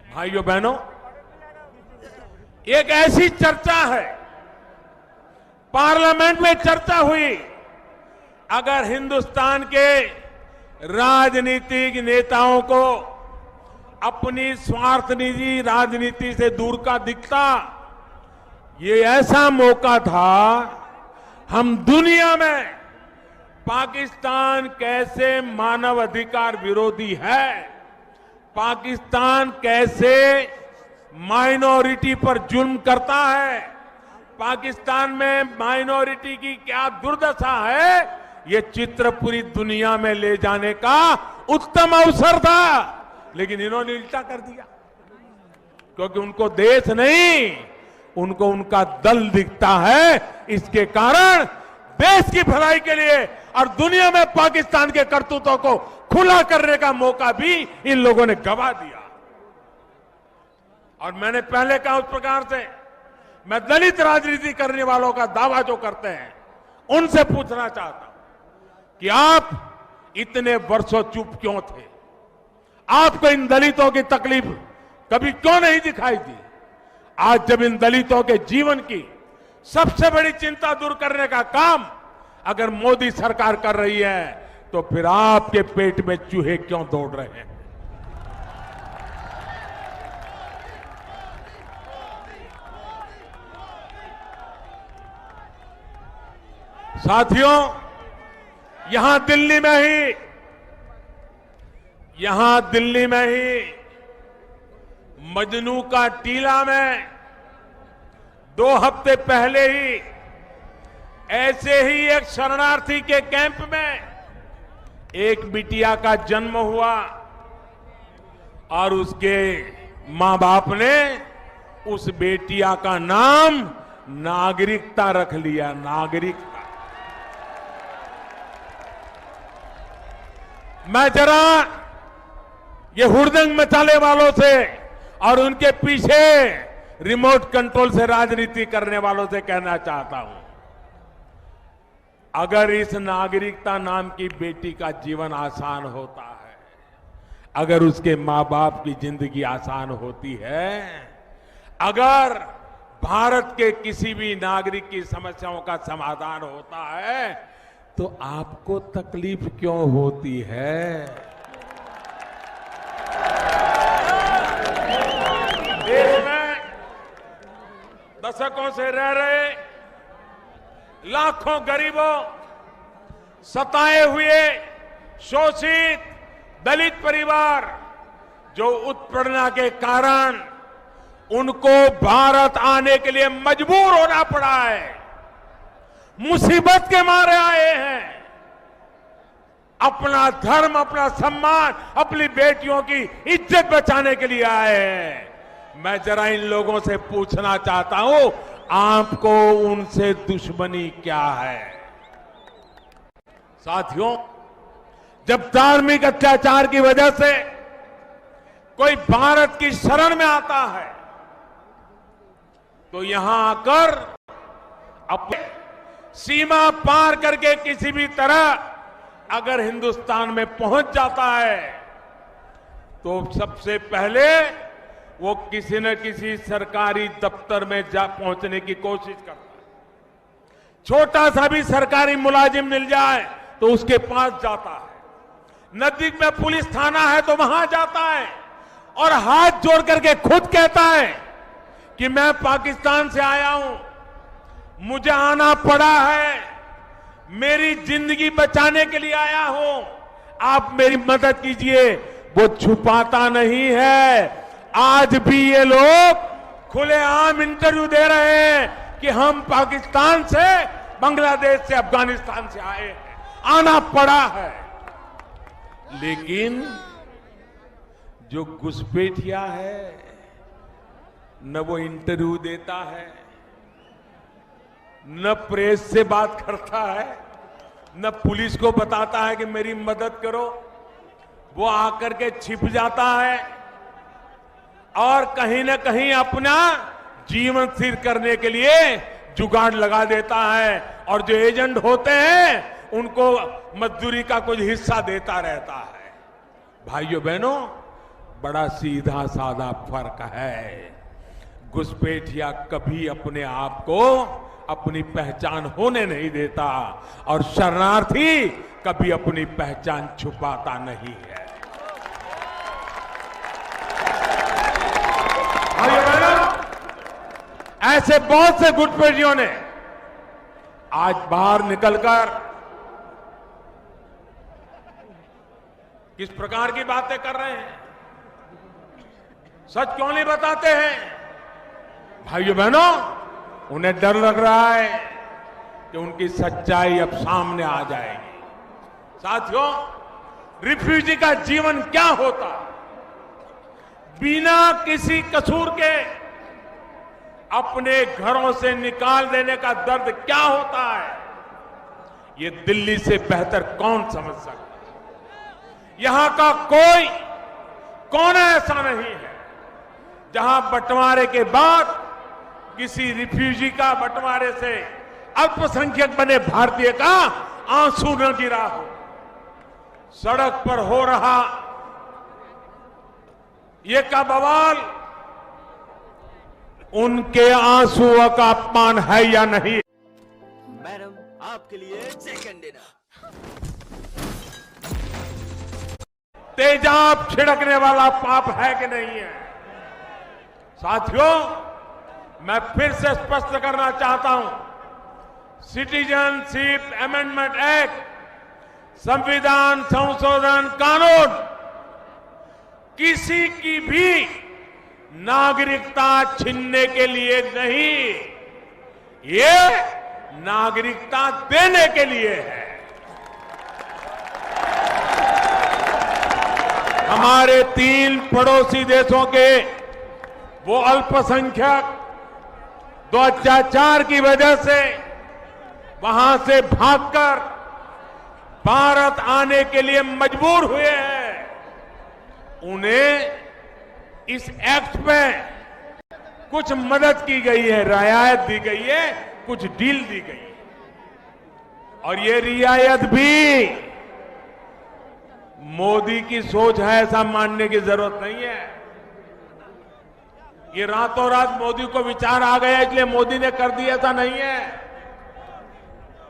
भाइयों बहनों, एक ऐसी चर्चा है, पार्लियामेंट में चर्चा हुई, अगर हिंदुस्तान के राजनीतिक नेताओं को अपनी स्वार्थ निजी राजनीति से दूर का दिखता, ये ऐसा मौका था हम दुनिया में पाकिस्तान कैसे मानव अधिकार विरोधी है, पाकिस्तान कैसे माइनॉरिटी पर जुल्म करता है, पाकिस्तान में माइनॉरिटी की क्या दुर्दशा है, ये चित्र पूरी दुनिया में ले जाने का उत्तम अवसर था। लेकिन इन्होंने उल्टा कर दिया, क्योंकि उनको देश नहीं, उनको उनका दल दिखता है। इसके कारण देश की भलाई के लिए और दुनिया में पाकिस्तान के करतूतों को खुला करने का मौका भी इन लोगों ने गंवा दिया। और मैंने पहले कहा, उस प्रकार से मैं दलित राजनीति करने वालों का दावा जो करते हैं उनसे पूछना चाहता हूं कि आप इतने वर्षों चुप क्यों थे? आपको इन दलितों की तकलीफ कभी क्यों नहीं दिखाई दी? आज जब इन दलितों के जीवन की सबसे बड़ी चिंता दूर करने का काम अगर मोदी सरकार कर रही है, तो फिर आपके पेट में चूहे क्यों दौड़ रहे हैं? साथियों, यहां दिल्ली में ही मजनू का टीला में 2 हफ्ते पहले ही ऐसे ही एक शरणार्थी के कैंप में एक बिटिया का जन्म हुआ और उसके मां बाप ने उस बेटिया का नाम नागरिकता रख लिया। नागरिकता। मैं जरा ये हुड़दंग मचाने वालों से और उनके पीछे रिमोट कंट्रोल से राजनीति करने वालों से कहना चाहता हूं, अगर इस नागरिकता नाम की बेटी का जीवन आसान होता है, अगर उसके मां बाप की जिंदगी आसान होती है, अगर भारत के किसी भी नागरिक की समस्याओं का समाधान होता है, तो आपको तकलीफ क्यों होती है? देश में दशकों से रह रहे लाखों गरीबों, सताए हुए शोषित दलित परिवार जो उत्पीड़न के कारण उनको भारत आने के लिए मजबूर होना पड़ा है, मुसीबत के मारे आए हैं, अपना धर्म, अपना सम्मान, अपनी बेटियों की इज्जत बचाने के लिए आए हैं। मैं जरा इन लोगों से पूछना चाहता हूं, आपको उनसे दुश्मनी क्या है? साथियों, जब धार्मिक अत्याचार की वजह से कोई भारत की शरण में आता है, तो यहां आकर अपने सीमा पार करके किसी भी तरह अगर हिंदुस्तान में पहुंच जाता है, तो सबसे पहले वो किसी न किसी सरकारी दफ्तर में जा पहुंचने की कोशिश करता है। छोटा सा भी सरकारी मुलाजिम मिल जाए तो उसके पास जाता है, नजदीक में पुलिस थाना है तो वहां जाता है और हाथ जोड़ करके खुद कहता है कि मैं पाकिस्तान से आया हूं, मुझे आना पड़ा है, मेरी जिंदगी बचाने के लिए आया हूं, आप मेरी मदद कीजिए। वो छुपाता नहीं है। आज भी ये लोग खुलेआम इंटरव्यू दे रहे हैं कि हम पाकिस्तान से, बांग्लादेश से, अफगानिस्तान से आए हैं, आना पड़ा है। लेकिन जो घुसपैठिया है, न वो इंटरव्यू देता है, न प्रेस से बात करता है, न पुलिस को बताता है कि मेरी मदद करो। वो आकर के छिप जाता है और कहीं न कहीं अपना जीवन स्थिर करने के लिए जुगाड़ लगा देता है, और जो एजेंट होते हैं उनको मजदूरी का कुछ हिस्सा देता रहता है। भाइयों बहनों, बड़ा सीधा साधा फर्क है। घुसपैठिया कभी अपने आप को अपनी पहचान होने नहीं देता और शरणार्थी कभी अपनी पहचान छुपाता नहीं है। ऐसे बहुत से घुसपैठियों ने आज बाहर निकलकर किस प्रकार की बातें कर रहे हैं, सच क्यों नहीं बताते हैं? भाइयों बहनों, उन्हें डर लग रहा है कि उनकी सच्चाई अब सामने आ जाएगी। साथियों, रिफ्यूजी का जीवन क्या होता, बिना किसी कसूर के अपने घरों से निकाल देने का दर्द क्या होता है, ये दिल्ली से बेहतर कौन समझ सकता है? यहां का कौन ऐसा नहीं है जहां बंटवारे के बाद किसी रिफ्यूजी का बंटवारे से अल्पसंख्यक बने भारतीय का आंसू न गिरा हो। सड़क पर हो रहा ये का बवाल उनके आंसुओं का अपमान है या नहीं? मैडम, आपके लिए सेकंड डिनर। तेजाब छिड़कने वाला पाप है कि नहीं है? साथियों, मैं फिर से स्पष्ट करना चाहता हूं, सिटीजनशिप अमेंडमेंट एक्ट, संविधान संशोधन कानून किसी की भी नागरिकता छीनने के लिए नहीं, ये नागरिकता देने के लिए है। हमारे 3 पड़ोसी देशों के वो अल्पसंख्यक 2004 की वजह से वहां से भागकर भारत आने के लिए मजबूर हुए हैं, उन्हें इस एक्ट में कुछ मदद की गई है, रियायत दी गई है, कुछ डील दी गई है। और ये रियायत भी मोदी की सोच है ऐसा मानने की जरूरत नहीं है। ये रातों रात मोदी को विचार आ गया इसलिए मोदी ने कर दिया, ऐसा नहीं है।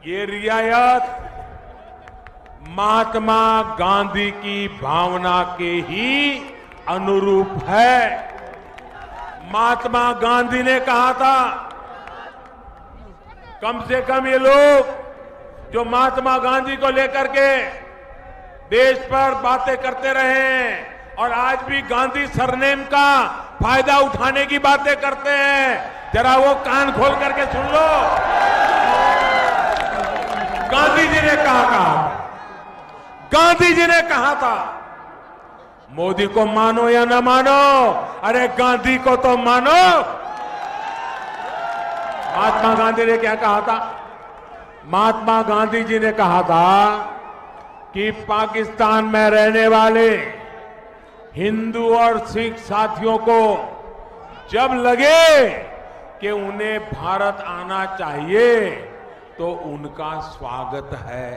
ये रियायत महात्मा गांधी की भावना के ही अनुरूप है। महात्मा गांधी ने कहा था, कम से कम ये लोग जो महात्मा गांधी को लेकर के देश पर बातें करते रहे और आज भी गांधी सरनेम का फायदा उठाने की बातें करते हैं, जरा वो कान खोल करके सुन लो। गांधी जी ने कहा था, गांधी जी ने कहा था, मोदी को मानो या ना मानो, अरे गांधी को तो मानो। महात्मा गांधी ने क्या कहा था? महात्मा गांधी जी ने कहा था कि पाकिस्तान में रहने वाले हिंदू और सिख साथियों को जब लगे कि उन्हें भारत आना चाहिए तो उनका स्वागत है।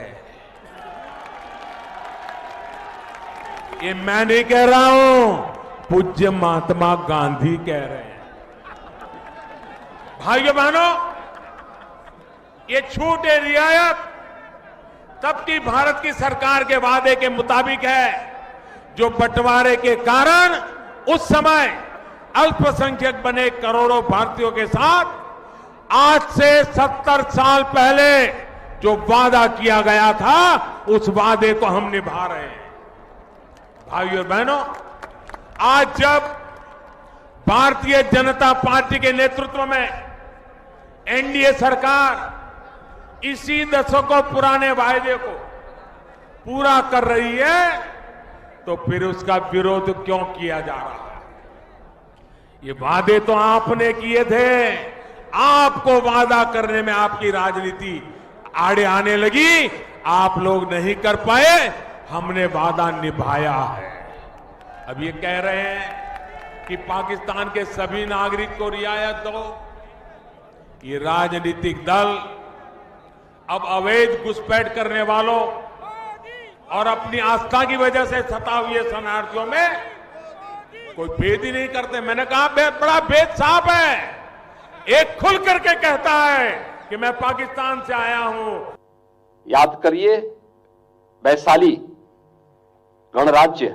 ये मैं नहीं कह रहा हूं, पूज्य महात्मा गांधी कह रहे हैं। भाइयों बहनों, ये छूट, ये रियायत तब की भारत की सरकार के वादे के मुताबिक है, जो बंटवारे के कारण उस समय अल्पसंख्यक बने करोड़ों भारतीयों के साथ आज से 70 साल पहले जो वादा किया गया था, उस वादे को हम निभा रहे हैं। भाइयों और बहनों, आज जब भारतीय जनता पार्टी के नेतृत्व में एनडीए सरकार इसी दशकों पुराने वायदे को पूरा कर रही है, तो फिर उसका विरोध क्यों किया जा रहा है? ये वादे तो आपने किए थे, आपको वादा करने में आपकी राजनीति आड़े आने लगी, आप लोग नहीं कर पाए, हमने वादा निभाया है। अब ये कह रहे हैं कि पाकिस्तान के सभी नागरिक को रियायत दो। ये राजनीतिक दल अब अवैध घुसपैठ करने वालों और अपनी आस्था की वजह से सता हुए शरणार्थियों में कोई भेद ही नहीं करते। मैंने कहा बड़ा भेद साफ है। एक खुल करके कहता है कि मैं पाकिस्तान से आया हूं। याद करिए वैशाली गणराज्य,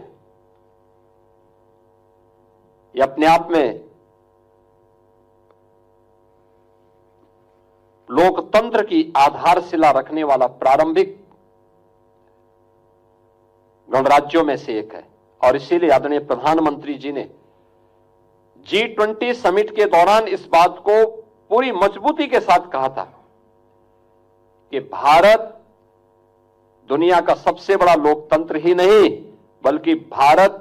ये अपने आप में लोकतंत्र की आधारशिला रखने वाला प्रारंभिक गणराज्यों में से एक है। और इसीलिए आदरणीय प्रधानमंत्री जी ने G20 समिट के दौरान इस बात को पूरी मजबूती के साथ कहा था कि भारत दुनिया का सबसे बड़ा लोकतंत्र ही नहीं, बल्कि भारत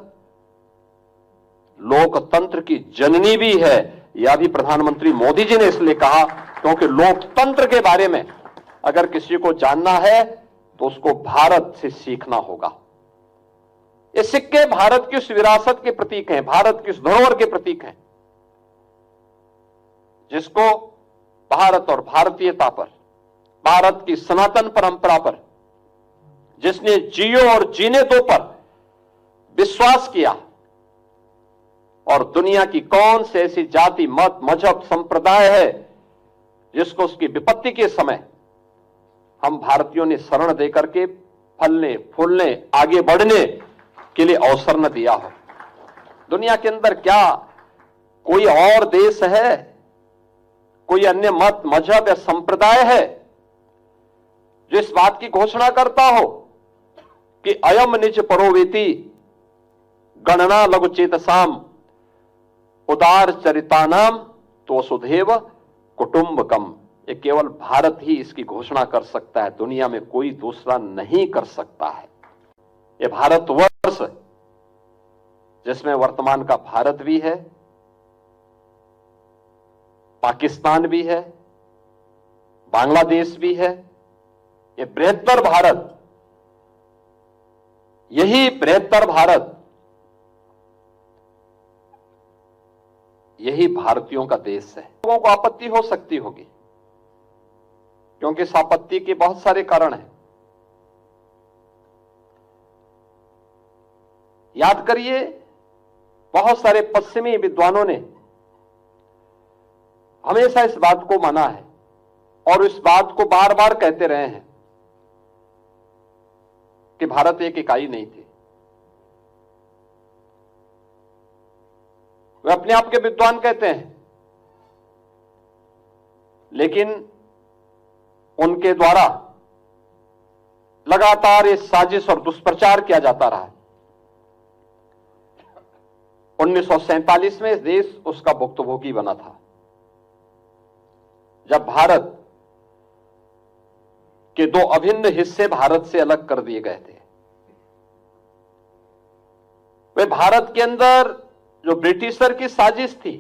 लोकतंत्र की जननी भी है। यह भी प्रधानमंत्री मोदी जी ने इसलिए कहा क्योंकि लोकतंत्र के बारे में अगर किसी को जानना है तो उसको भारत से सीखना होगा। ये सिक्के भारत की उस विरासत के प्रतीक हैं, भारत की उस धरोहर के प्रतीक हैं जिसको भारत और भारतीयता पर, भारत की सनातन परंपरा पर, जिसने जियो और जीने दो पर विश्वास किया, और दुनिया की कौन से ऐसी जाति, मत, मजहब, संप्रदाय है जिसको उसकी विपत्ति के समय हम भारतीयों ने शरण देकर के फलने फूलने आगे बढ़ने के लिए अवसर न दिया हो। दुनिया के अंदर क्या कोई और देश है, कोई अन्य मत, मजहब या संप्रदाय है जो इस बात की घोषणा करता हो कि अयम निज परोवेति गणना लघु चेतसाम उदार चरितानाम तो वसुधैव कुटुंबकम। ये केवल भारत ही इसकी घोषणा कर सकता है, दुनिया में कोई दूसरा नहीं कर सकता है। ये भारतवर्ष जिसमें वर्तमान का भारत भी है, पाकिस्तान भी है, बांग्लादेश भी है, ये बृहत्तर भारत, यही बृहत्तर भारत, यही भारतीयों का देश है। लोगों को आपत्ति हो सकती होगी क्योंकि इस आपत्ति के बहुत सारे कारण हैं। याद करिए बहुत सारे पश्चिमी विद्वानों ने हमेशा इस बात को माना है और इस बात को बार बार कहते रहे हैं कि भारत एक इकाई नहीं थी। वे अपने आप के विद्वान कहते हैं, लेकिन उनके द्वारा लगातार ये साजिश और दुष्प्रचार किया जाता रहा। 1947 में देश उसका भुक्तभोगी बना था, जब भारत के दो अभिन्न हिस्से भारत से अलग कर दिए गए थे। वे भारत के अंदर जो ब्रिटिशर की साजिश थी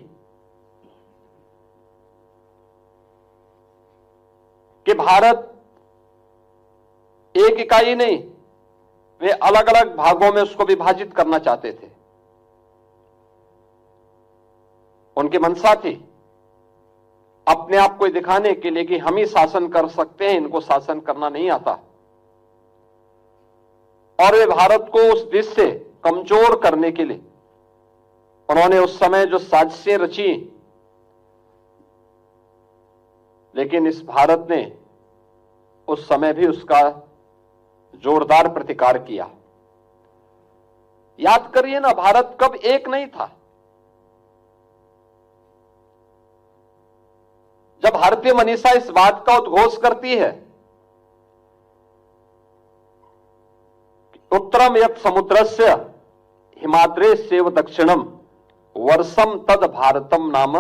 कि भारत एक इकाई नहीं, वे अलग अलग भागों में उसको विभाजित करना चाहते थे। उनकी मंशा थी अपने आप को दिखाने के लिए कि हम ही शासन कर सकते हैं, इनको शासन करना नहीं आता, और वे भारत को उस दिश से कमजोर करने के लिए उन्होंने उस समय जो साजिशें रची, लेकिन इस भारत ने उस समय भी उसका जोरदार प्रतिकार किया। याद करिए ना, भारत कब एक नहीं था। जब भारतीय मनीषा इस बात का उद्घोष करती है उत्तरम यत् समुद्रस्य हिमाद्रेस्यैव दक्षिणम वर्षम तद भारतम नाम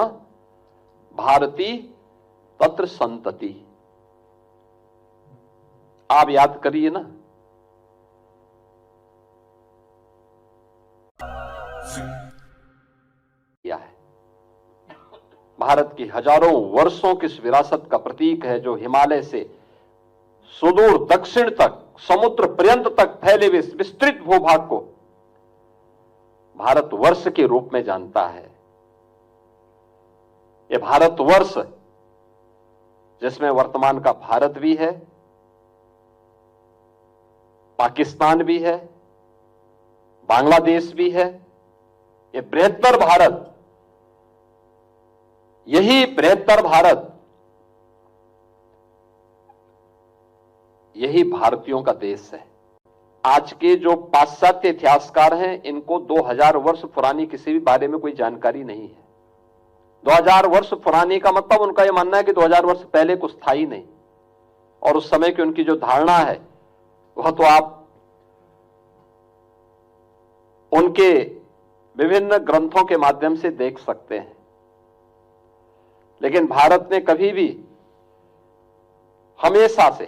भारती तत्र संतति। आप याद करिए ना, क्या है भारत की हजारों वर्षों की इस विरासत का प्रतीक है जो हिमालय से सुदूर दक्षिण तक समुद्र पर्यंत तक फैले हुए विस्तृत भूभाग को भारतवर्ष के रूप में जानता है। यह भारतवर्ष जिसमें वर्तमान का भारत भी है, पाकिस्तान भी है, बांग्लादेश भी है, ये बृहत्तर भारत, यही बृहत्तर भारत, यही भारतीयों का देश है। आज के जो पाश्चात्य इतिहासकार हैं, इनको 2000 वर्ष पुरानी किसी भी बारे में कोई जानकारी नहीं है। 2000 वर्ष पुरानी का मतलब उनका यह मानना है कि 2000 वर्ष पहले कुछ था ही नहीं, और उस समय की उनकी जो धारणा है वह तो आप उनके विभिन्न ग्रंथों के माध्यम से देख सकते हैं। लेकिन भारत ने कभी भी हमेशा से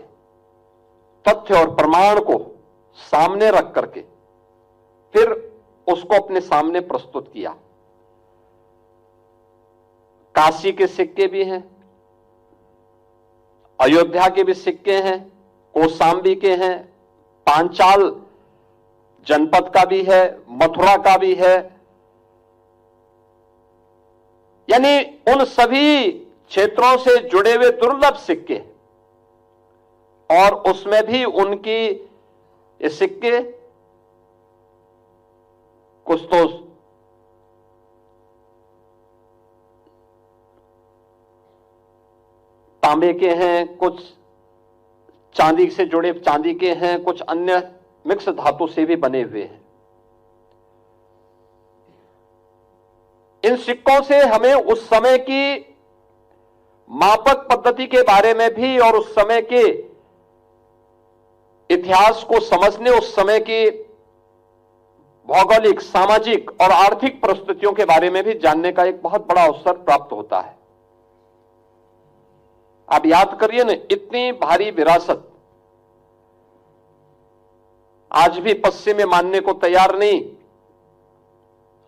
तथ्य और प्रमाण को सामने रख करके फिर उसको अपने सामने प्रस्तुत किया। काशी के सिक्के भी हैं, अयोध्या के भी सिक्के हैं, कौशाम्बी के हैं, पांचाल जनपद का भी है, मथुरा का भी है। यानी उन सभी क्षेत्रों से जुड़े हुए दुर्लभ सिक्के, और उसमें भी उनकी ये सिक्के कुछ तो तांबे के हैं, कुछ चांदी से जुड़े चांदी के हैं, कुछ अन्य मिक्स धातु से भी बने हुए हैं। इन सिक्कों से हमें उस समय की मापक पद्धति के बारे में भी और उस समय के इतिहास को समझने, उस समय की भौगोलिक, सामाजिक और आर्थिक परिस्थितियों के बारे में भी जानने का एक बहुत बड़ा अवसर प्राप्त होता है। आप याद करिए ना, इतनी भारी विरासत आज भी पश्चिम में मानने को तैयार नहीं।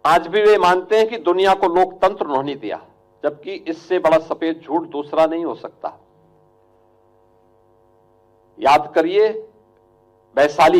आज भी वे मानते हैं कि दुनिया को लोकतंत्र उन्होंने दिया, जबकि इससे बड़ा सफेद झूठ दूसरा नहीं हो सकता। याद करिए वैशाली